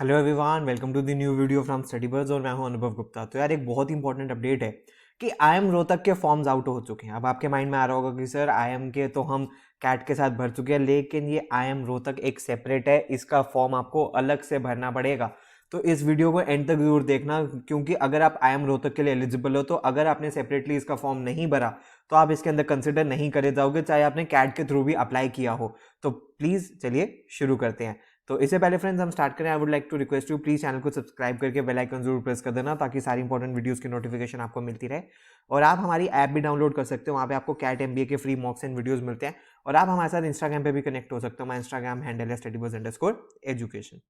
Hello everyone, welcome to the new video from Study Buzz और मैं हूं अनुभव गुप्ता। तो यार एक बहुत इंपॉर्टेंट अपडेट है कि आईएम रोहतक के फॉर्म्स आउट हो चुके हैं। अब आपके माइंड में आ रहा होगा कि सर आईएम के तो हम कैट के साथ भर चुके हैं, लेकिन ये आईएम रोहतक एक सेपरेट है, इसका फॉर्म आपको अलग से भरना पड़ेगा। तो इस वीडियो को एंड तक जरूर देखना, क्योंकि अगर आप आईएम रोहतक के लिए एलिजिबल हो तो अगर आपने सेपरेटली इसका फॉर्म नहीं भरा तो आप इसके अंदर कंसिडर नहीं करे जाओगे, चाहे आपने कैट के थ्रू भी अप्लाई किया हो। तो प्लीज चलिए शुरू करते हैं। तो इससे पहले फ्रेंड्स हम स्टार्ट करें, I would like to request you please channel को सब्सक्राइब करके बेल आइकन जरूर प्रेस कर देना, ताकि सारी इंपॉर्टेंट वीडियोस की नोटिफिकेशन आपको मिलती रहे। और आप हमारी ऐप भी डाउनलोड कर सकते हो, वहाँ पे आपको कैट एमबीए के फ्री मॉक्स एंड वीडियोस मिलते हैं। और आप हमारे साथ इंस्टाग्राम पे भी कनेक्ट हो सकते हो, हमारा इंस्टाग्राम हैंडल है studybuds_education।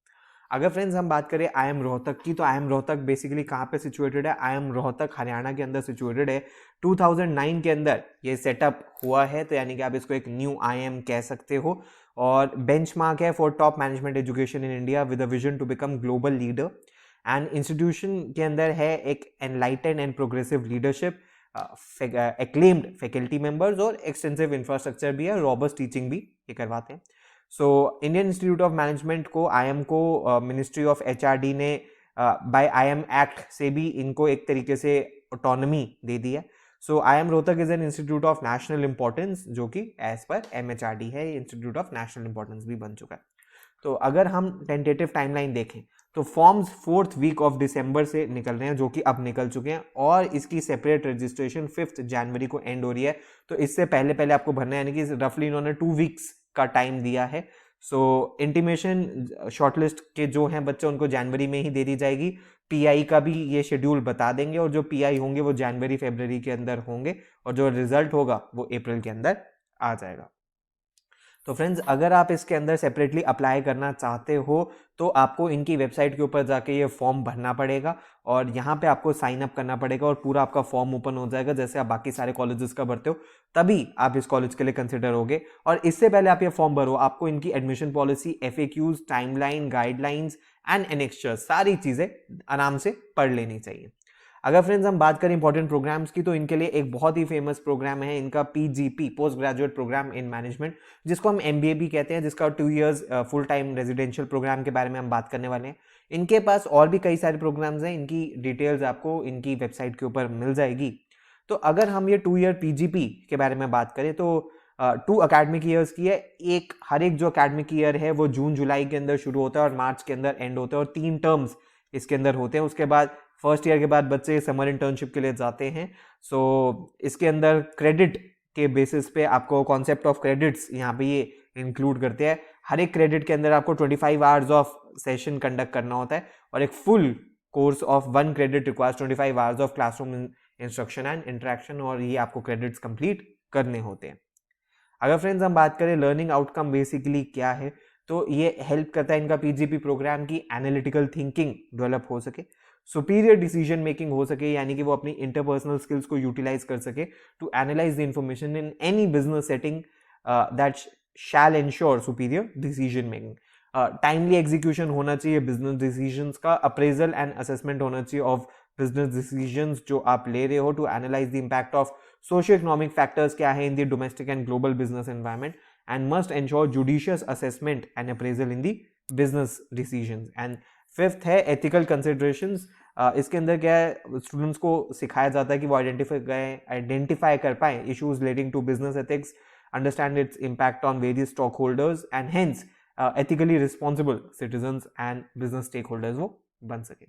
अगर फ्रेंड्स हम बात करें आई एम रोहतक की, तो आई एम रोहतक बेसिकली कहाँ पे सिचुएटेड है? आई एम रोहतक हरियाणा के अंदर सिचुएटेड है। 2009 के अंदर ये सेटअप हुआ है, तो यानी कि आप इसको एक न्यू आईएम कह सकते हो। और बेंचमार्क है for top management education in India with a vision to become global leader. And institution के अंदर है एक enlightened and progressive leadership, acclaimed faculty members और एक्सटेंसिव इंफ्रास्ट्रक्चर भी है, रॉबस्ट टीचिंग भी ये करवाते हैं। So Indian Institute of Management को आईएम को मिनिस्ट्री ऑफ एचआरडी ने बाय आईएम एक्ट से भी इनको एक तरीके से ऑटोनॉमी दे दी है। So IIM Rohtak is an institute of national importance, जो कि एज पर एमएचआरडी है, इंस्टीट्यूट ऑफ नेशनल इंपॉर्टेंस भी बन चुका है। तो अगर हम टेंटेटिव टाइमलाइन देखें तो forms 4th week of December से निकल रहे हैं, जो कि अब निकल चुके हैं, और इसकी सेपरेट रजिस्ट्रेशन 5 जनवरी को एंड हो रही है। तो इससे पहले पहले आपको भरना है, यानी कि रफली इन्होंने 2 वीक्स का टाइम दिया है। सो इंटीमेशन शॉर्टलिस्ट के जो हैं बच्चे उनको जनवरी में ही दे दी जाएगी। पीआई का भी ये शेड्यूल बता देंगे, और जो पीआई होंगे वो जनवरी फरवरी के अंदर होंगे, और जो रिजल्ट होगा वो अप्रैल के अंदर आ जाएगा। तो फ्रेंड्स, अगर आप इसके अंदर सेपरेटली अप्लाई करना चाहते हो तो आपको इनकी वेबसाइट के ऊपर जाके ये फॉर्म भरना पड़ेगा, और यहाँ पे आपको साइन अप करना पड़ेगा, और पूरा आपका फॉर्म ओपन हो जाएगा जैसे आप बाकी सारे कॉलेजेस का भरते हो, तभी आप इस कॉलेज के लिए कंसिडर होगे। और इससे पहले आप ये फॉर्म भरो, आपको इनकी admission policy, FAQs, timeline, guidelines and annexures सारी चीजें आराम से पढ़ लेनी चाहिए। अगर फ्रेंड्स हम बात करें इंपॉर्टेंट प्रोग्राम्स की, तो इनके लिए एक बहुत ही फेमस प्रोग्राम है इनका PGP, post graduate program in management, जिसको हम MBA भी कहते हैं, जिसका 2 years full time residential program के बारे में हम बात करने वाले हैं। इनके पास और भी कई सारे प्रोग्राम्स हैं, इनकी डिटेल्स आपको इनकी वेबसाइट के ऊपर मिल जाएगी। तो अगर हम ये 2 ईयर PGP के बारे में बात करें तो 2 अकेडमिक ईयर्स की है। हर एक जो अकेडमिक ईयर है वो जून जुलाई के अंदर शुरू होता है और मार्च के अंदर एंड होता है, और 3 टर्म्स इसके अंदर होते हैं। उसके बाद फर्स्ट ईयर के बाद बच्चे समर इंटर्नशिप के लिए जाते हैं। सो इसके अंदर क्रेडिट के बेसिस पे आपको कॉन्सेप्ट ऑफ क्रेडिट्स यहाँ पे ये इंक्लूड करते हैं। हर एक क्रेडिट के अंदर आपको 25 आवर्स ऑफ सेशन कंडक्ट करना होता है, और एक full course of 1 credit requires 25 hours of classroom instruction and interaction, और ये आपको क्रेडिट्स कंप्लीट करने होते हैं। अगर फ्रेंड्स हम बात करें लर्निंग आउटकम बेसिकली क्या है, तो ये हेल्प करता है इनका PGP प्रोग्राम की एनालिटिकल थिंकिंग डेवलप हो सके, सुपीरियर डिसीजन मेकिंग हो सके, यानी कि वो अपनी इंटरपर्सनल स्किल्स को यूटिलाइज कर सके to analyze the information in any business setting that shall ensure superior decision making. Timely execution होना चाहिए बिजनेस डिसीजंस का, अप्रेजल एंड असेसमेंट होना चाहिए ऑफ बिजनेस डिसीजंस जो आप ले रहे हो, to analyze the impact of socio economic factors क्या है in the domestic and global business environment, and must ensure judicious assessment and appraisal in the business decisions. And 5th है ethical considerations. इसके अंदर क्या है, स्टूडेंट्स को सिखाया जाता है कि वो आइडेंटिफाई कर पाए issues relating to business ethics, understand its impact on various stock holders, and hence ethically responsible citizens and business stake holders वो बन सके।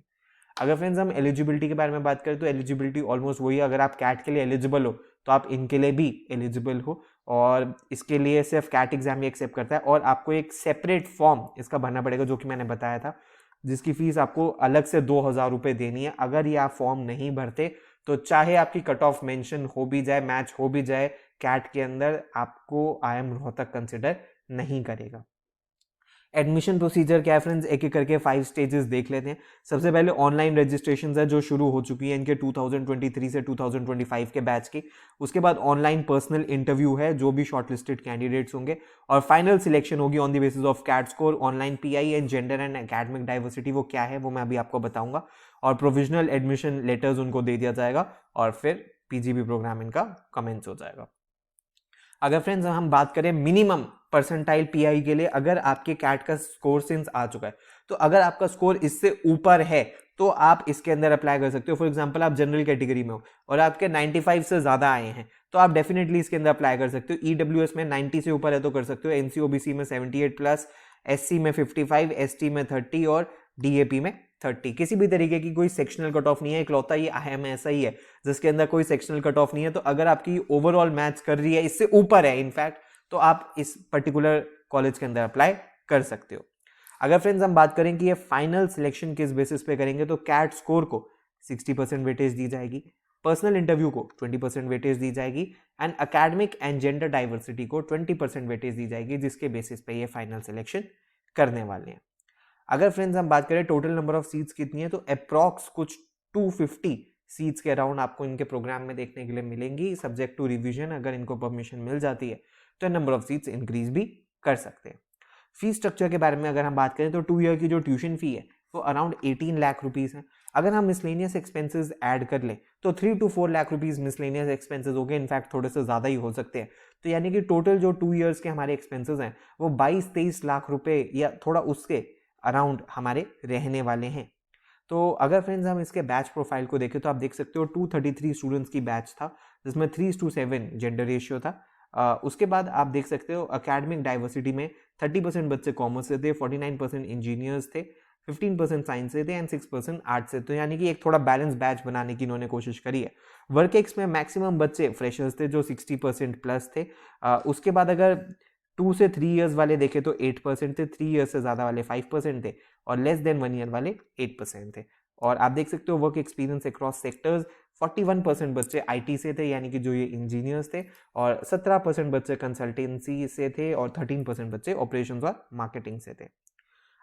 अगर फ्रेंड्स हम एलिजिबिलिटी के बारे में बात करें तो एलिजिबिलिटी ऑलमोस्ट वही है। अगर आप कैट के लिए एलिजिबल हो तो आप इनके लिए भी एलिजिबल हो, और इसके लिए सिर्फ कैट एग्जाम ही एक्सेप्ट करता है, और आपको एक सेपरेट फॉर्म इसका भरना पड़ेगा, जो कि मैंने बताया था, जिसकी फीस आपको अलग से 2000 रुपये देनी है। अगर ये आप फॉर्म नहीं भरते तो चाहे आपकी कट ऑफ मेंशन हो भी जाए, मैच हो भी जाए कैट के अंदर, आपको आईएम रोहतक कंसिडर नहीं करेगा। एडमिशन प्रोसीजर क्या है फ्रेंड्स, एक एक करके 5 स्टेजेस देख लेते हैं। सबसे पहले ऑनलाइन रजिस्ट्रेशन है जो शुरू हो चुकी है इनके 2023 से 2025 के बैच की। उसके बाद ऑनलाइन पर्सनल इंटरव्यू है जो भी शॉर्टलिस्टेड कैंडिडेट्स होंगे, और फाइनल सिलेक्शन होगी on the basis of CAT score. Online PI and gender and academic diversity वो क्या है वो मैं अभी आपको बताऊंगा, और प्रोविजनल एडमिशन लेटर्स उनको दे दिया जाएगा, और फिर PGP प्रोग्राम इनका कमेंस हो जाएगा। अगर फ्रेंड्स हम बात करें मिनिमम परसेंटाइल PI के लिए, अगर आपके कैट का स्कोर सिंस आ चुका है तो अगर आपका स्कोर इससे ऊपर है तो आप इसके अंदर अप्लाई कर सकते हो। फॉर एग्जांपल आप जनरल कैटेगरी में हो और आपके 95 से ज़्यादा आए हैं तो आप डेफिनेटली इसके अंदर अप्लाई कर सकते हो। ईडब्ल्यूएस में 90 से ऊपर है तो कर सकते हो, एनसीओबीसी में 78 प्लस, एससी में 55, एसटी में 30 और डीएपी में 30। किसी भी तरीके की कोई सेक्शनल कट ऑफ नहीं है, इकलौता ये IIM ऐसा ही है जिसके अंदर कोई सेक्शनल कट ऑफ नहीं है। तो अगर आपकी ओवरऑल मैच कर रही है, इससे ऊपर है इनफैक्ट, तो आप इस पर्टिकुलर कॉलेज के अंदर अप्लाई कर सकते हो। अगर फ्रेंड्स हम बात करें कि ये फाइनल सिलेक्शन किस बेसिस पे करेंगे तो कैट स्कोर को 60% वेटेज दी जाएगी, पर्सनल इंटरव्यू को 20% वेटेज दी जाएगी and academic and gender diversity को 20% वेटेज दी जाएगी, जिसके बेसिस पे ये फाइनल सिलेक्शन करने वाले हैं। अगर फ्रेंड्स हम बात करें टोटल नंबर ऑफ सीट्स कितनी है तो अप्रॉक्स कुछ 250 सीट्स के अराउंड आपको इनके प्रोग्राम में देखने के लिए मिलेंगी, सब्जेक्ट टू रिवीजन। अगर इनको परमिशन मिल जाती है तो नंबर ऑफ सीट्स इंक्रीज भी कर सकते हैं। फीस स्ट्रक्चर के बारे में अगर हम बात करें तो 2 ईयर की जो ट्यूशन फी है वो अराउंड 18 लाख रुपीज़ है। अगर हम मिसलेनियस एक्सपेंसेस ऐड कर लें तो 3 to 4 lakh rupees miscellaneous expenses हो गए, इनफैक्ट थोड़े से ज़्यादा ही हो सकते हैं। तो यानी कि टोटल जो 2 ईयर्स के हमारे एक्सपेंसेस हैं वो 22-23 लाख रुपए या थोड़ा उसके अराउंड हमारे रहने वाले हैं। तो अगर फ्रेंड्स हम इसके बैच प्रोफाइल को देखें तो आप देख सकते हो 233 स्टूडेंट्स की बैच था जिसमें 3:7 जेंडर रेशियो था। उसके बाद आप देख सकते हो एकेडमिक डाइवर्सिटी में 30% बच्चे कॉमर्स से थे, 49% इंजीनियर्स थे, 15% साइंस से थे एंड 6% आर्ट्स से। तो यानी कि एक थोड़ा बैलेंस बैच बनाने की इन्होंने कोशिश करी है। वर्क एक्स में मैक्सिमम बच्चे फ्रेशर्स थे जो 60% प्लस थे। उसके बाद अगर 2 से 3 ईयर्स वाले देखें तो 8% थे, 3 ईयर्स से ज़्यादा वाले 5% थे और लेस देन 1 ईयर वाले 8% थे। और आप देख सकते हो वर्क एक्सपीरियंस अक्रॉस सेक्टर्स 41% बच्चे आईटी से थे यानी कि जो ये इंजीनियर्स थे, और 17% बच्चे कंसल्टेंसी से थे और 13% बच्चे ऑपरेशंस और मार्केटिंग से थे।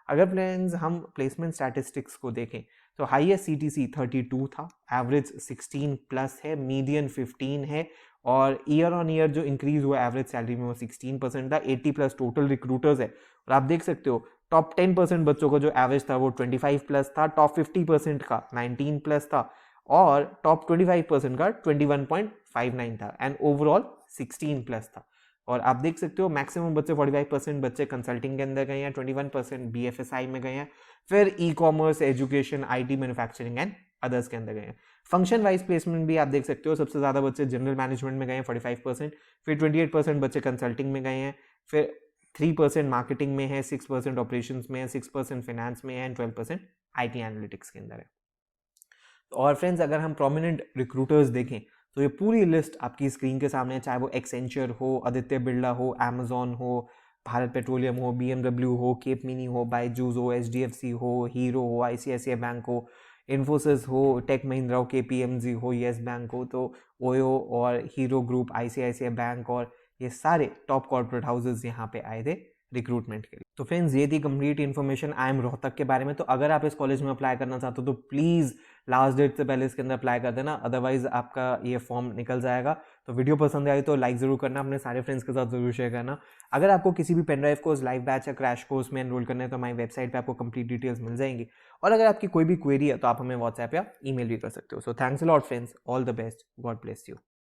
अगर फ्रेंड्स हम प्लेसमेंट स्टैटिस्टिक्स को देखें तो हाईएस्ट सीटीसी 32 था, एवरेज 16 प्लस है, मीडियन 15 है और ईयर ऑन ईयर जो इंक्रीज हुआ एवरेज सैलरी में वो 16% था। 80 प्लस टोटल रिक्रूटर्स है और आप देख सकते हो टॉप 10% बच्चों का जो एवरेज था वो 25 प्लस था, टॉप 50% का 19 प्लस था और टॉप 25% का 21.59 था एंड ओवरऑल 16 प्लस था। और आप देख सकते हो मैक्सिमम बच्चे 45% बच्चे कंसल्टिंग के अंदर गए हैं, 21% BFSI में गए हैं, फिर e commerce, education, IT, manufacturing and others के अंदर गए हैं। फंक्शन वाइज प्लेसमेंट भी आप देख सकते हो सबसे ज़्यादा बच्चे जनरल मैनेजमेंट में गए हैं 45%, फिर 28% बच्चे कंसल्टिंग में गए हैं, फिर 3% मार्केटिंग में है, 6% ऑपरेशंस में है, 6% फाइनेंस में है एंड 12% IT एनालिटिक्स के अंदर है। और फ्रेंड्स अगर हम प्रोमिनेंट रिक्रूटर्स देखें तो ये पूरी लिस्ट आपकी स्क्रीन के सामने है, चाहे वो एक्सेंचर हो, आदित्य बिरला हो, अमेजॉन हो, भारत पेट्रोलियम हो, BMW हो, केप मिनी हो, बायजूस हो, HDFC हो, हीरो हो, ICICI बैंक हो, इन्फोसिस हो, टेक महिंद्रा हो, KPMG हो, येस बैंक हो, तो ओयो और हीरो ग्रुप, ICICI बैंक और ये सारे टॉप कॉर्पोरेट हाउसेज यहाँ पे आए थे रिक्रूटमेंट के लिए। तो फ्रेंड्स ये थी कंप्लीट इन्फॉर्मेशन IIM रोहतक के बारे में। तो अगर आप इस कॉलेज में अप्लाई करना चाहते हो तो प्लीज़ लास्ट डेट से पहले इसके अंदर अप्लाई कर देना, अदरवाइज आपका ये फॉर्म निकल जाएगा। तो वीडियो पसंद आई तो लाइक ज़रूर करना, अपने सारे फ्रेंड्स के साथ जरूर शेयर करना। अगर आपको किसी भी pen drive course, live batch या क्रैश कोर्स में एनरोल करना है तो हमारी वेबसाइट पे आपको कंप्लीट डिटेल्स मिल जाएंगी। और अगर आपकी कोई भी क्वेरी है तो आप हमें व्हाट्सएप या ईमेल भी कर सकते हो। So thanks a lot friends, all the best, God bless you.